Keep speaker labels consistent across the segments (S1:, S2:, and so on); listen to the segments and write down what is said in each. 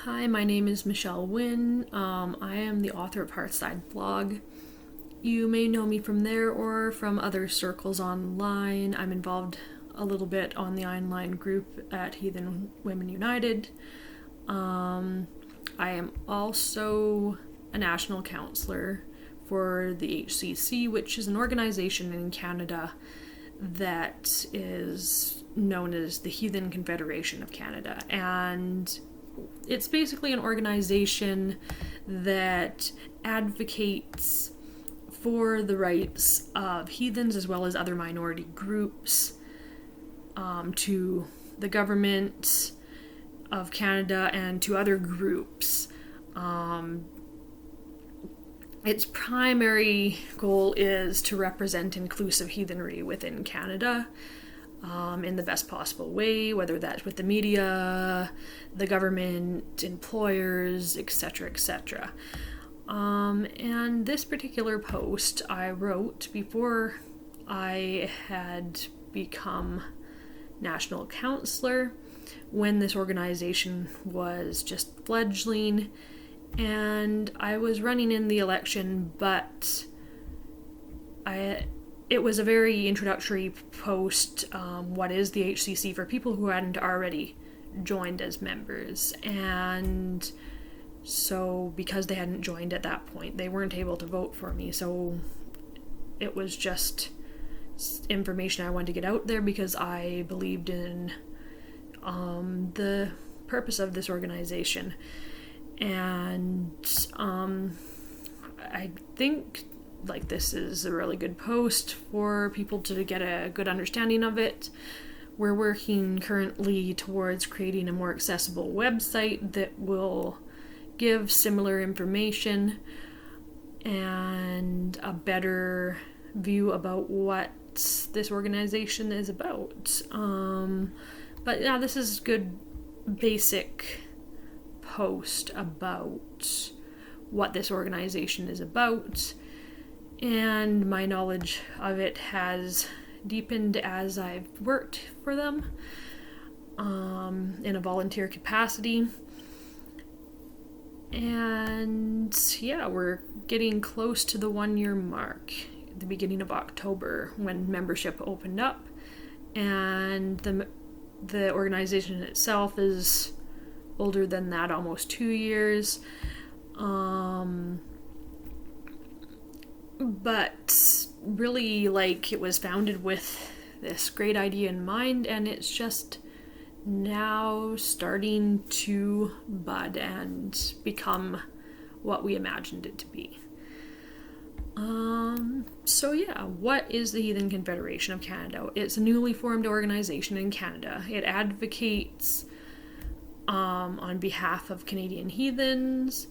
S1: Hi, my name is Michelle Wynn. I am the author of Hearthside blog. You may know me from there or from other circles online. I'm involved a little bit on the online group at Heathen Women United. I am also a national counselor for the HCC, which is an organization in Canada that is known as the Heathen Confederation of Canada. And it's basically an organization that advocates for the rights of heathens as well as other minority groups to the government of Canada and to other groups. Its primary goal is to represent inclusive heathenry within Canada in the best possible way, whether that's with the media, the government, employers, etc., etc. And this particular post I wrote before I had become national counselor, when this organization was just fledgling, and I was running in the election, but it was a very introductory post. What is the HCC, for people who hadn't already joined as members? And so because they hadn't joined at that point, they weren't able to vote for me. So it was just information I wanted to get out there because I believed in the purpose of this organization. And I think this is a really good post for people to get a good understanding of it. We're working currently towards creating a more accessible website that will give similar information and a better view about what this organization is about. But yeah, this is good basic post about what this organization is about. And my knowledge of it has deepened as I've worked for them in a volunteer capacity. And yeah, we're getting close to the 1-year mark at the beginning of October when membership opened up. And the organization itself is older than that, almost 2 years. But really, it was founded with this great idea in mind, and it's just now starting to bud and become what we imagined it to be. So yeah, what is the Heathen Confederation of Canada? It's a newly formed organization in Canada. It advocates on behalf of Canadian Heathens,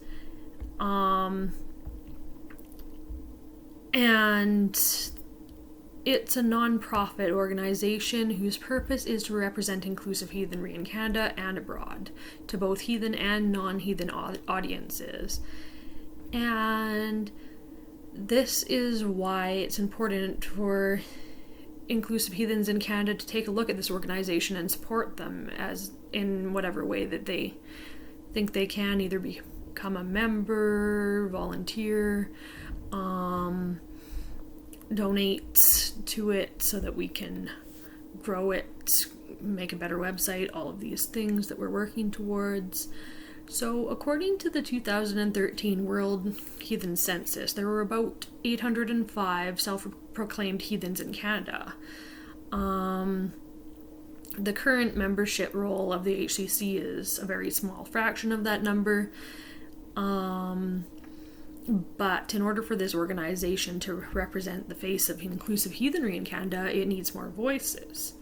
S1: and it's a non-profit organization whose purpose is to represent inclusive heathenry in Canada and abroad to both heathen and non-heathen audiences. And this is why it's important for inclusive heathens in Canada to take a look at this organization and support them as in whatever way that they think they can, either become a member, volunteer, donate to it so that we can grow it, make a better website, all of these things that we're working towards. So according to the 2013 World Heathen Census, there were about 805 self-proclaimed heathens in Canada. The current membership roll of the HCC is a very small fraction of that number. But in order for this organization to represent the face of inclusive heathenry in Canada, it needs more voices.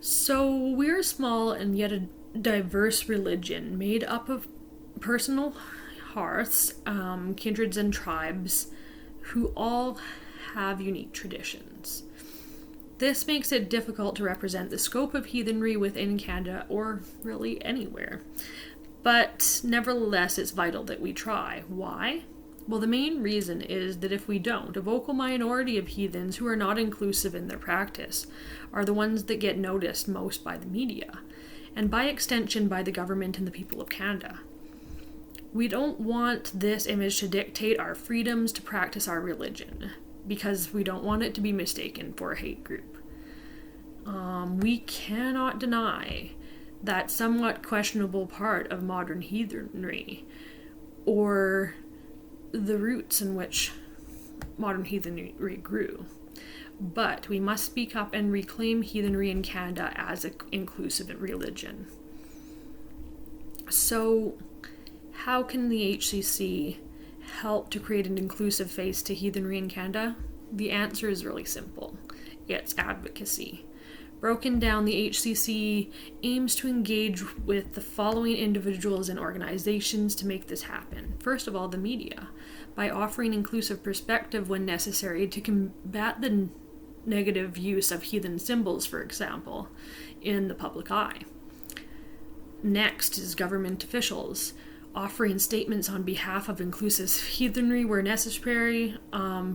S1: So we're a small and yet a diverse religion made up of personal hearths, kindreds and tribes who all have unique traditions. This makes it difficult to represent the scope of heathenry within Canada or really anywhere. But nevertheless, it's vital that we try. Why? Well, the main reason is that if we don't, a vocal minority of heathens who are not inclusive in their practice are the ones that get noticed most by the media. and by extension by the government and the people of Canada. We don't want this image to dictate our freedoms to practice our religion, because we don't want it to be mistaken for a hate group. We cannot deny that somewhat questionable part of modern heathenry, or the roots in which modern heathenry grew. But we must speak up and reclaim heathenry in Canada as an inclusive religion. So, how can the HCC help to create an inclusive face to heathenry in Canada? The answer is really simple. It's advocacy. Broken down, the HCC aims to engage with the following individuals and organizations to make this happen. First of all, the media, by offering inclusive perspective when necessary to combat the negative use of heathen symbols, for example, in the public eye. Next is government officials, offering statements on behalf of inclusive heathenry where necessary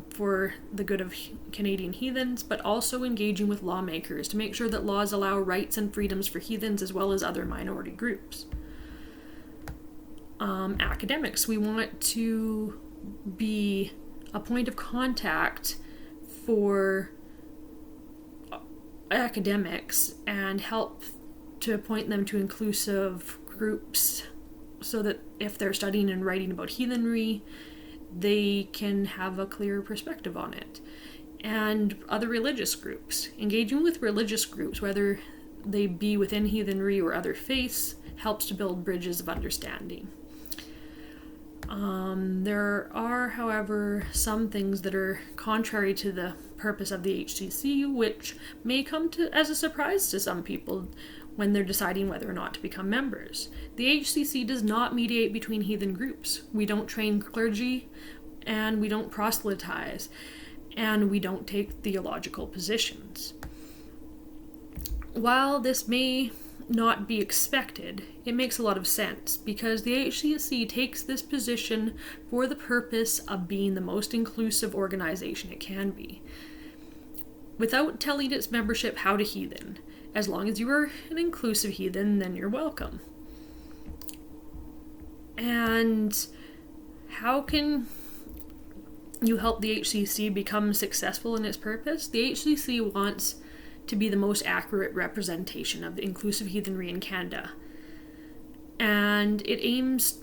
S1: for the good of Canadian heathens, but also engaging with lawmakers to make sure that laws allow rights and freedoms for heathens as well as other minority groups. Academics, we want to be a point of contact for academics and help to point them to inclusive groups, so that if they're studying and writing about heathenry, they can have a clearer perspective on it. And other religious groups. Engaging with religious groups, whether they be within heathenry or other faiths, helps to build bridges of understanding. There are, however, some things that are contrary to the purpose of the HCC, which may come as a surprise to some people when they're deciding whether or not to become members. The HCC does not mediate between heathen groups. We don't train clergy, and we don't proselytize, and we don't take theological positions. While this may not be expected, it makes a lot of sense, because the HCC takes this position for the purpose of being the most inclusive organization it can be, without telling its membership how to heathen. As long as you are an inclusive heathen, then you're welcome. And how can you help the HCC become successful in its purpose? The HCC wants to be the most accurate representation of the inclusive heathenry in Canada. And it aims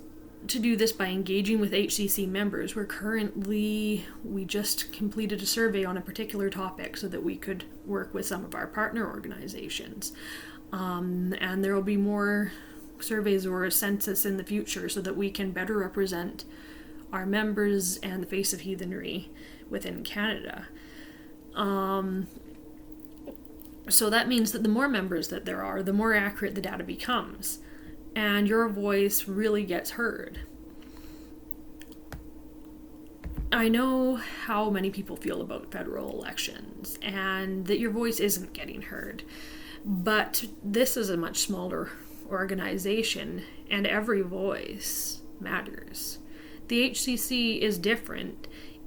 S1: to do this by engaging with HCC members. We just completed a survey on a particular topic so that we could work with some of our partner organizations. And there will be more surveys or a census in the future so that we can better represent our members and the face of heathenry within Canada. So that means that the more members that there are, the more accurate the data becomes, and your voice really gets heard. I know how many people feel about federal elections and that your voice isn't getting heard, but this is a much smaller organization and every voice matters. The HCC is different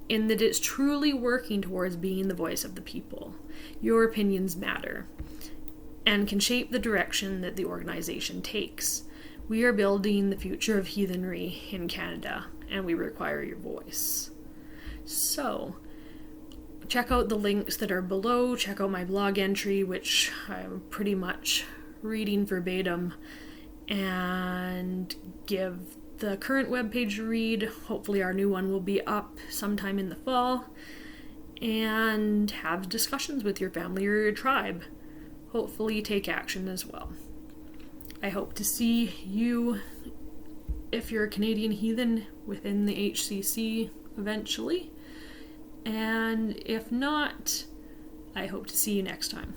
S1: in that it's truly working towards being the voice of the people. Your opinions matter and can shape the direction that the organization takes. We are building the future of heathenry in Canada, and we require your voice. So, check out the links that are below. Check out my blog entry, which I'm pretty much reading verbatim, and give the current webpage a read. Hopefully our new one will be up sometime in the fall. And have discussions with your family or your tribe. Hopefully take action as well. I hope to see you, if you're a Canadian heathen, within the HCC eventually. And if not, I hope to see you next time.